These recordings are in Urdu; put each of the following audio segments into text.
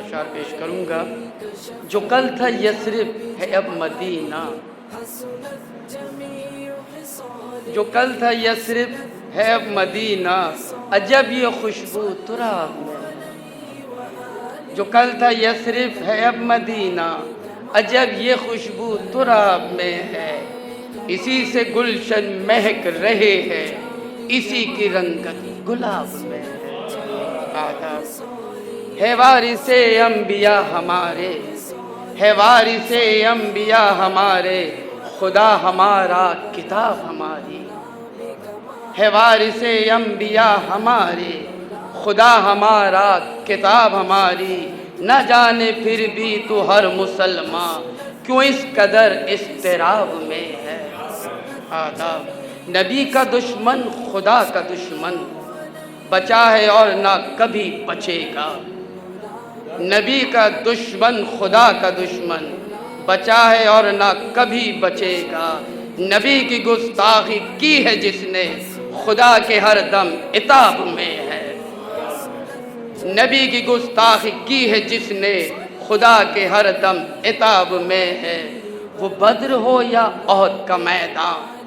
اشعار پیش کروں گا۔ جو کل تھا یثرب ہے اب مدینہ، جو کل تھا یثرب ہے اب مدینہ، عجب یہ خوشبو تراب میں۔ جو کل تھا یثرب ہے اب مدینہ، عجب یہ خوشبو تراب میں ہے۔ اسی سے گلشن مہک رہے ہیں، اسی کی رنگت گلاب میں ہے۔ آداب ہے وارث انبیاء ہمارے، ہے وارث انبیاء ہمارے، خدا ہمارا کتاب ہماری۔ ہے وارث انبیاء ہمارے، خدا ہمارا کتاب ہماری۔ نہ جانے پھر بھی تو ہر مسلمان کیوں اس قدر اضطراب میں ہے۔ آداب نبی کا دشمن خدا کا دشمن، بچا ہے اور نہ کبھی بچے گا۔ نبی کا دشمن خدا کا دشمن، بچا ہے اور نہ کبھی بچے گا۔ نبی کی گستاخی کی ہے جس نے، خدا کے ہر دم عتاب میں ہے۔ نبی کی گستاخی کی ہے جس نے، خدا کے ہر دم عتاب میں ہے۔ وہ بدر ہو یا احد کا میدان،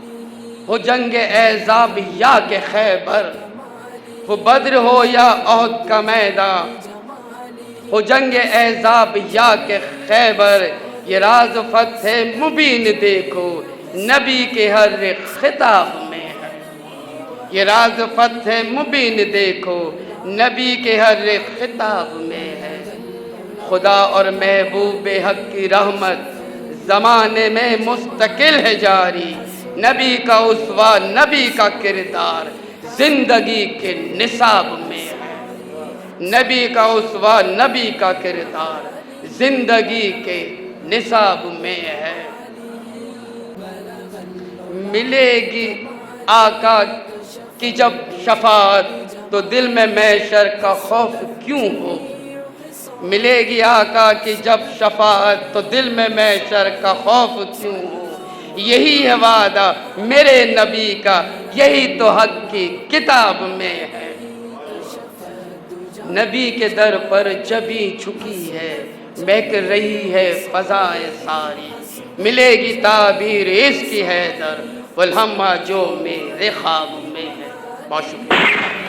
ہو جنگ احزاب یا کہ خیبر، وہ بدر ہو یا احد کا میدان، ہو جنگ احزاب یا کہ خیبر، یہ راز فتح مبین دیکھو نبی کے ہر خطاب میں ہے۔ یہ راز فتح مبین دیکھو نبی کے ہر خطاب میں ہے۔ خدا اور محبوب حق کی رحمت زمانے میں مستقل ہے جاری۔ نبی کا اسوہ نبی کا کردار زندگی کے نصاب میں ہے۔ نبی کا اسوہ نبی کا کردار زندگی کے نصاب میں ہے۔ ملے گی آقا کی جب شفاعت تو دل میں محشر کا خوف کیوں ہو۔ ملے گی آقا کی جب شفاعت تو دل میں محشر کا خوف کیوں ہو۔ یہی ہے وعدہ میرے نبی کا، یہی تو حق کی کتاب میں ہے۔ نبی کے در پر جبیں جھکی ہے، مہک رہی ہے فضائے ساری۔ ملے گی تعبیر اس کی حیدر، والہمہ جو میرے خواب میں ہے۔ بہت شکریہ۔